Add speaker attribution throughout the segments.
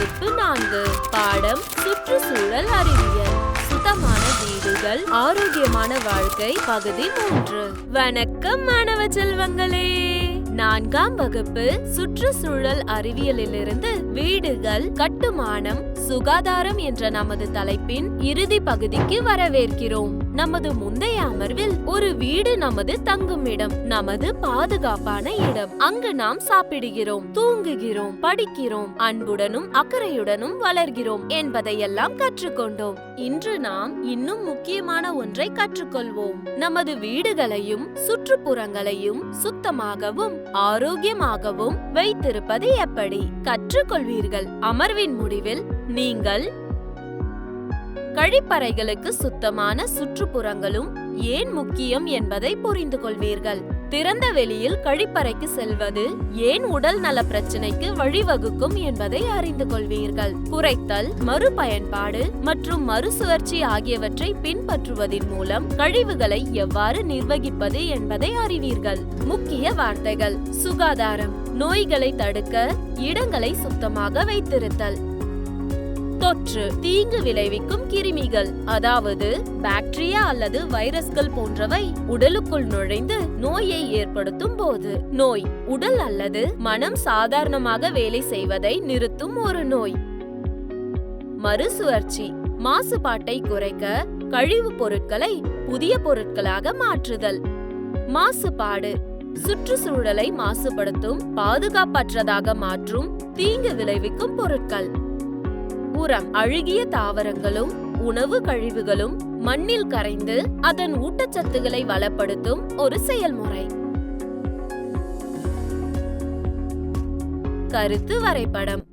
Speaker 1: வகுப்பு 4 பாடம் சுற்றுச்சூழல் அறிவியல். சுத்தமான வீடுகள், ஆரோக்கியமான வாழ்க்கை, பகுதி 3. வணக்கம் மாணவ செல்வங்களே. 4ஆம் வகுப்பு சுற்றுச்சூழல் அறிவியலிலிருந்து வீடுகள், கட்டுமானம், சுகாதாரம் என்ற நமது தலைப்பின் இறுதி பகுதிக்கு வரவேற்கிறோம். நமது முந்தைய அமர்வில் ஒரு வீடு நமது தங்கும் இடம், நமது பாதுகாப்பான இடம். அங்கு நாம் சாப்பிடுகிறோம், தூங்குகிறோம், படிக்கிறோம், அன்புடனும் அக்கறையுடனும் வளர்கிறோம் என்பதையெல்லாம் கற்றுக்கொண்டோம். இன்று நாம் இன்னும் முக்கியமான ஒன்றை கற்றுக்கொள்வோம். நமது வீடுகளையும் சுற்றுப்புறங்களையும் சுத்தமாகவும் ஆரோக்கியமாகவும் வைத்திருப்பது எப்படி கற்றுக்கொள்வீர்கள். அமர்வின் முடிவில் நீங்கள் கழிப்பறைகளுக்கு சுத்தமான சுற்றுப்புறங்களும் ஏன் முக்கியம் என்பதை புரிந்து கொள்வீர்கள். திறந்த வெளியில் கழிப்பறைக்கு செல்வது ஏன் உடல் நல பிரச்சனைக்கு வழிவகுக்கும் என்பதை அறிந்து கொள்வீர்கள். குறைத்தல், மறுபயன்பாடு மற்றும் மறுசுழற்சி ஆகியவற்றை பின்பற்றுவதன் மூலம் கழிவுகளை எவ்வாறு நிர்வகிப்பது என்பதை அறிவீர்கள். முக்கிய வார்த்தைகள்: சுகாதாரம், நோய்களை தடுக்க இடங்களை சுத்தமாக வைத்திருத்தல். தொற்று, தீங்கு விளைவிக்கும் கிருமிகள், அதாவது பாக்டீரியா அல்லது வைரஸ்கள் போன்றவை உடலுக்குள் நுழைந்து நோயை ஏற்படுத்தும் போது. நோய், உடல் அல்லது மனம் சாதாரணமாக வேலை செய்வதை நிறுத்தும் ஒரு நோய். மறுசுழற்சி, மாசுபாட்டை குறைக்க கழிவுப் பொருட்களை புதிய பொருட்களாக மாற்றுதல். மாசுபாடு, சுற்றுச்சூழலை மாசுபடுத்தும், பாதுகாப்பற்றதாக மாற்றும், தீங்கு விளைவிக்கும் பொருட்கள். உரம், அழுகிய தாவரங்களும் உணவு கழிவுகளும் மண்ணில் கரைந்து அதன் ஊட்டச்சத்துக்களை வளப்படுத்தும் ஒரு செயல்முறை. கருத்து வரைபடம்.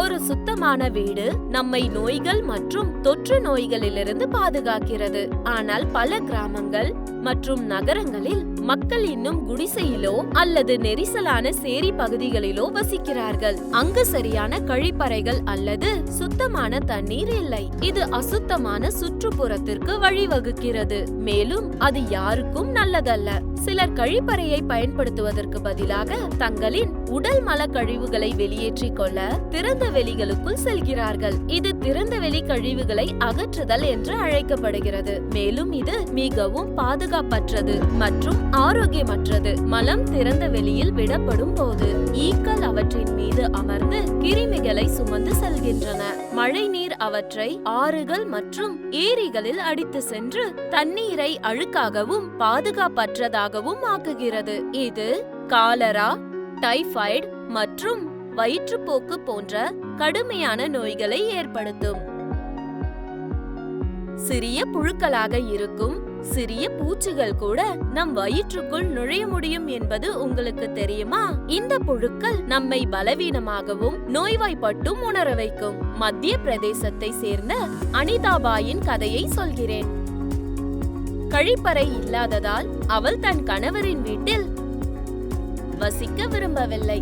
Speaker 1: ஒரு சுத்தமான வீடு நம்மை நோய்கள் மற்றும் தொற்று நோய்களிலிருந்து பாதுகாக்கிறது. ஆனால் பல கிராமங்கள் மற்றும் நகரங்களில் மக்கள் இன்னும் குடிசையிலோ அல்லது நெரிசலான சேரி பகுதிகளிலோ வசிக்கிறார்கள். அங்கு சரியான கழிப்பறைகள் அல்லது சுத்தமான தண்ணீர் இல்லை. இது அசுத்தமான சுற்றுப்புறத்திற்கு வழிவகுக்கிறது, மேலும் அது யாருக்கும் நல்லதல்ல. சிலர் கழிப்பறையை பயன்படுத்துவதற்கு பதிலாக தங்களின் உடல் மல கழிவுகளை வெளியேற்றிக் கொள்ள திறந்த வெளிகளுக்குள் செல்கிறார்கள். இது திறந்த வெளி கழிவுகளை அகற்றுதல் என்று அழைக்கப்படுகிறது. மேலும் இது மிகவும் பாதுகாப்பற்றது மற்றும் ஆரோக்கியமற்றது. மலம் திறந்த வெளியில் விடப்படும் போது ஈக்கள் அவற்றின் மீது அமர்ந்து கிருமிகளை சுமந்து செல்கின்றன. மழை நீர் அவற்றை ஆறுகள் மற்றும் ஏரிகளில் அடித்து சென்று தண்ணீரை அழுக்காகவும் பாதுகாப்பற்றதாகவும் ஆக்குகிறது. இது காலரா, டைபாய்டு மற்றும் வயிற்றுப்போக்கு போன்ற கடுமையான நோய்களை ஏற்படுத்தும். சிறிய புழுக்களாக இருக்கும் சிறிய பூச்சிகள் கூட நம் வயிற்றுக்குள் நுழைய முடியும் என்பது உங்களுக்கு தெரியுமா? இந்த புழுக்கள் நம்மை பலவீனமாகவும் நோய்வாய்ப்பட்டும் உணர வைக்கும். மத்திய பிரதேசத்தை சேர்ந்த அனிதாபாயின் கதையை சொல்கிறேன். கழிப்பறை இல்லாததால் அவள் தன் கணவரின் வீட்டில் வசிக்க விரும்பவில்லை.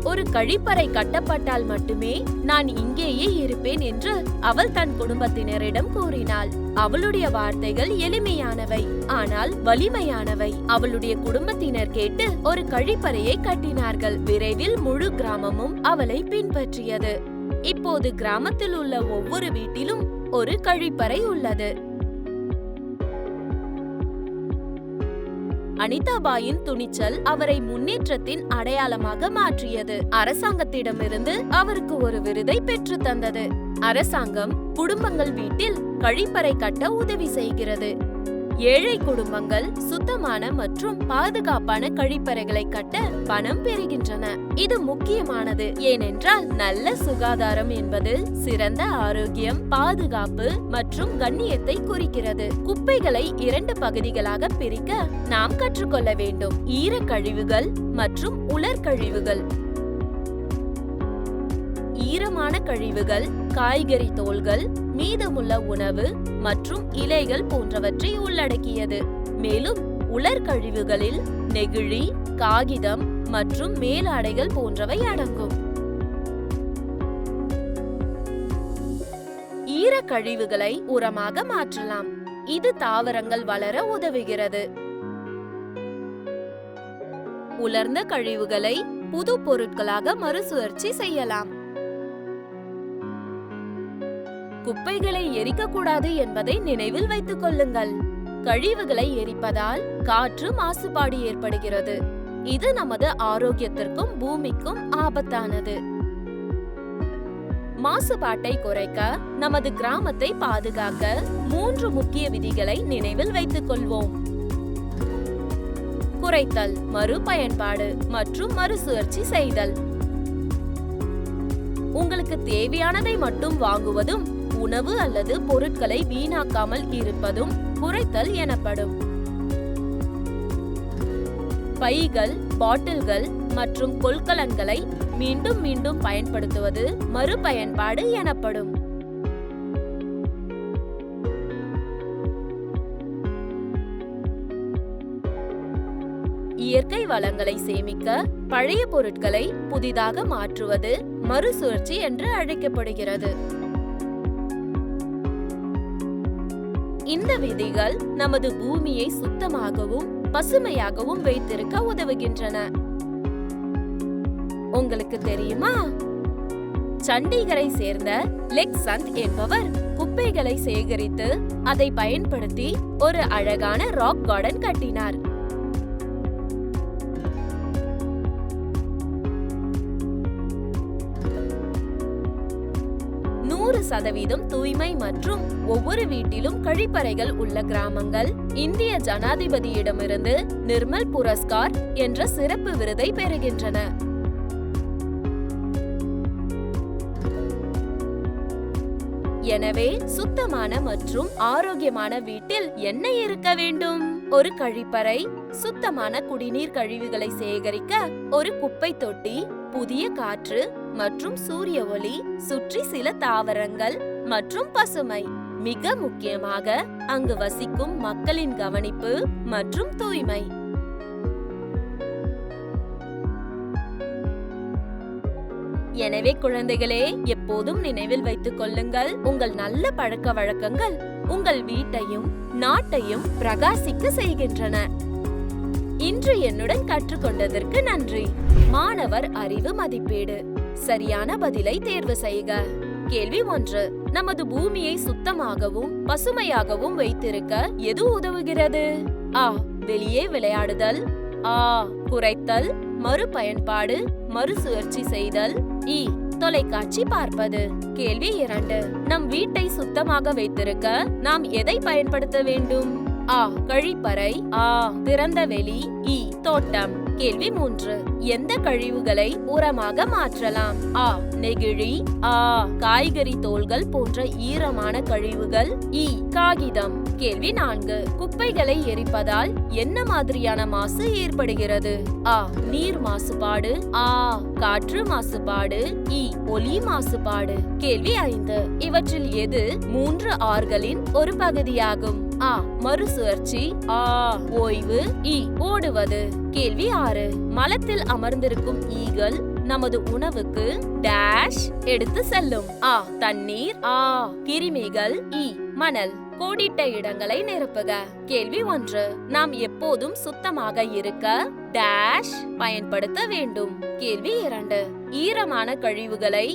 Speaker 1: ஒரு கழிப்பறை கட்டப்பட்டால் மட்டுமே நான் இங்கேயே இருப்பேன் என்று அவள் தன் குடும்பத்தினரிடம் கூறினாள். அவளுடைய வார்த்தைகள் எளிமையானவை, ஆனால் வலிமையானவை. அவளுடைய குடும்பத்தினர் கேட்டு ஒரு கழிப்பறையை கட்டினார்கள். விரைவில் முழு கிராமமும் அவளை பின்பற்றியது. இப்போது கிராமத்தில் உள்ள ஒவ்வொரு வீட்டிலும் ஒரு கழிப்பறை உள்ளது. அனிதாபாயின் துணிச்சல் அவரை முன்னேற்றத்தின் அடையாளமாக மாற்றியது. அரசாங்கத்திடமிருந்து அவருக்கு ஒரு விருதை பெற்று தந்தது. அரசாங்கம் குடும்பங்கள் வீட்டில் கழிப்பறை கட்ட உதவி செய்கிறது. ஏழை குடும்பங்கள் சுத்தமான மற்றும் பாதுகாப்பான கழிப்பறைகளை கட்ட பணம் பெறுகின்றன. இது முக்கியமானது, ஏனென்றால் நல்ல சுகாதாரம் என்பது சிறந்த ஆரோக்கியம், பாதுகாப்பு மற்றும் கண்ணியத்தை குறிக்கிறது. குப்பைகளை 2 பகுதிகளாக பிரிக்க நாம் கற்றுக்கொள்ள வேண்டும்: ஈர கழிவுகள் மற்றும் உலர் கழிவுகள். ஈரமான கழிவுகள் காய்கறி தோல்கள், மீதமுள்ள உணவு மற்றும் இலைகள் போன்றவற்றை உள்ளடக்கியது. மேலும் உலர் கழிவுகளில் நெகிழி, காகிதம் மற்றும் மேலாடைகள் போன்றவை அடங்கும். ஈர கழிவுகளை உரமாக மாற்றலாம். இது தாவரங்கள் வளர உதவுகிறது. உலர்ந்த கழிவுகளை புது பொருட்களாக மறுசுழற்சி செய்யலாம். குப்பைகளை எரிக்கக்கூடாது என்பதை நினைவில் வைத்துக் கொள்ளுங்கள். கழிவுகளை எரிப்பதால் காற்று மாசுபாடு ஏற்படுகிறது. இது நமது ஆரோக்கியத்திற்கும் பூமிக்கும் ஆபத்தானது. மாசுபாட்டை குறைக்க நமது கிராமத்தை பாதுகாக்க 3 முக்கிய விதிகளை நினைவில் வைத்துக் கொள்வோம். குறைத்தல், மறுபயன்பாடு மற்றும் மறுசுழற்சி செய்தல். உங்களுக்கு தேவையானதை மட்டும் வாங்குவதும் உணவு அல்லது பொருட்களை வீணாக்காமல் இருப்பதும் குறைத்தல் எனப்படும். பைகள், பாட்டில்கள் மற்றும் கொள்கலன்களை மீண்டும் மீண்டும் பயன்படுத்துவது மறுபயன்பாடு எனப்படும். இயற்கை வளங்களை சேமிக்க பழைய பொருட்களை புதிதாக மாற்றுவது மறுசுழற்சி என்று அழைக்கப்படுகிறது. இந்த விதிகள் நமது பூமியை சுத்தமாகவும் பசுமையாகவும் வைத்திருக்க உதவுகின்றன. உங்களுக்கு தெரியுமா? சண்டிகரை சேர்ந்த லெக்சந்த் என்பவர் குப்பைகளை சேகரித்து அதை பயன்படுத்தி ஒரு அழகான ராக் கார்டன் கட்டினார். 100% தூய்மை மற்றும் ஒவ்வொரு வீட்டிலும் கழிப்பறைகள் உள்ள கிராமங்கள் இந்திய ஜனாதிபதியிடமிருந்து நிர்மல் புரஸ்கார் என்ற சிறப்பு விருதை பெறுகின்றன. எனவே சுத்தமான மற்றும் ஆரோக்கியமான வீட்டில் என்ன இருக்க வேண்டும்? ஒரு கழிப்பறை, சுத்தமான குடிநீர் கழிவுகளை சேகரிக்க ஒரு குப்பை தொட்டி, புதிய காற்று மற்றும் சூரிய ஒளி, சுற்றி சில தாவரங்கள் மற்றும் பசுமை. மிக முக்கியமாக அங்கு வசிக்கும் மக்களின் கவனிப்பு மற்றும் தூய்மை. எனவே குழந்தைகளே, எப்போதும் நினைவில் வைத்துக் கொள்ளுங்கள், உங்கள் நல்ல பழக்க வழக்கங்கள் உங்கள் வீட்டையும் நாட்டையும் பிரகாசிக்க செய்கின்றன. இன்று என்னுடன் கற்றுக்கொண்டதற்கு நன்றி. மாணவர் அறிவு மதிப்பீடு. சரியான பதிலை தேர்வு செய்க. கேள்வி 1. நமது பூமியை சுத்தமாகவும் பசுமையாகவும் வைத்திருக்க எது உதவுகிறது? ஆ. வெளியே விளையாடுதல். ஆ. குறைத்தல், மறுபயன்பாடு, மறுசுழற்சி செய்தல். இ. தொலைக்காட்சி பார்ப்பது. கேள்வி 2. நம் வீட்டை சுத்தமாக வைத்திருக்க நாம் எதை பயன்படுத்த வேண்டும்? ஆ. கழிப்பறை. ஆ. திறந்த வெளி. இ. தோட்டம். கேள்வி 3. எந்த கழிவுகளை உரமாக மாற்றலாம்? ஆ. நெகிழி. ஆ. காய்கறி தோல்கள் போன்ற ஈரமான கழிவுகள். இ. காகிதம். கேள்வி 4. குப்பைகளை எரிப்பதால் என்ன மாதிரியான மாசு ஏற்படுகிறது? ஆ. நீர் மாசுபாடு. ஆ. காற்று மாசுபாடு. இ. ஒலி மாசுபாடு. கேள்வி 5. இவற்றில் எது 3 ஆர்களின் ஒரு பகுதியாகும்? ஆ. மறுசுழற்சி. ஆ. ஓய்வு. இ. ஓடுவது. கேள்வி 6. மலத்தில் அமர்ந்திருக்கும் ஈகள் நமது உணவுக்கு டேஷ் எடுத்து செல்லும்? ஆ. தண்ணீர். ஆ. கிருமிகள். இ. மணல். கோடிட்ட இடங்களை நிரப்புக. கேள்வி 1. நாம் எப்போதும் சுத்தமாக இருக்க டேஷ் பயன்படுத்த வேண்டும்? கேள்வி 2. ஈரமான கழிவுகளை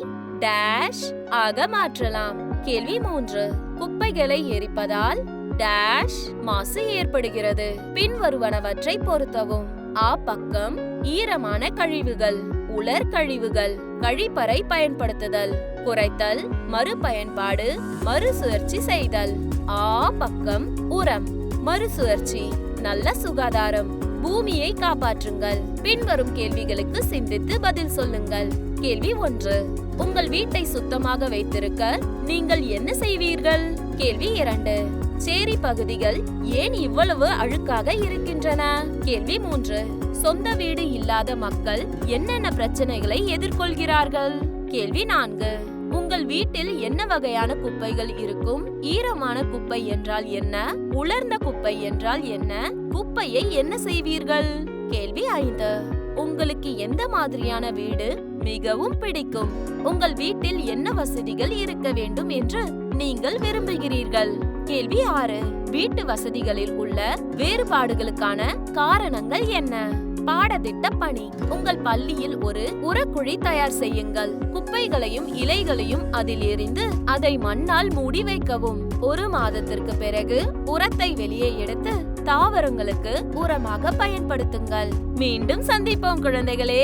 Speaker 1: டேஷ் ஆக மாற்றலாம்? கேள்வி 3. குப்பைகளை எரிப்பதால் டேஷ் மாசு ஏற்படுகிறது? பின்வருவனவற்றை பொருத்தவும். ஆ பக்கம் ஈரமான கழிவுகள், உலர் கழிவுகள், கழிப்பறை பயன்படுத்துதல், குறைத்தல், மறுபயன்பாடு, மறுசுழற்சி செய்தல். ஆ பக்கம் உரம், மறுசுழற்சி, நல்ல சுகாதாரம், பூமியை காப்பாற்றுங்கள். பின்வரும் கேள்விகளுக்கு சிந்தித்து பதில் சொல்லுங்கள். கேள்வி 1. உங்கள் வீட்டை சுத்தமாக வைத்திருக்க நீங்கள் என்ன செய்வீர்கள்? கேள்வி 2. சேரி பகுதிகள் ஏன் இவ்வளவு அழுக்காக இருக்கின்றன? கேள்வி 3. சொந்த வீடு இல்லாத மக்கள் என்னென்ன பிரச்சனைகளை எதிர்கொள்கிறார்கள்? கேள்வி 4. உங்கள் வீட்டில் என்ன வகையான குப்பைகள் இருக்கும்? ஈரமான குப்பை என்றால் என்ன? உலர்ந்த குப்பை என்றால் என்ன? குப்பையை என்ன செய்வீர்கள்? கேள்வி 5. உங்களுக்கு எந்த மாதிரியான வீடு மிகவும் பிடிக்கும்? உங்கள் வீட்டில் என்ன வசதிகள் இருக்க வேண்டும் என்று நீங்கள் விரும்புகிறீர்கள்? கேள்வி 6. வீட்டு வசதிகளில் உள்ள வேறுபாடுகளுக்கான காரணங்கள் என்ன? பாடத்திட்ட பணி. உங்கள் பள்ளியில் ஒரு உரக்குழி தயார் செய்யுங்கள். குப்பைகளையும் இலைகளையும் அதில் எறிந்து அதை மண்ணால் மூடி வைக்கவும். 1 மாதத்திற்கு பிறகு உரத்தை வெளியே எடுத்து தாவரங்களுக்கு உரமாக பயன்படுத்துங்கள். மீண்டும் சந்திப்போம் குழந்தைகளே.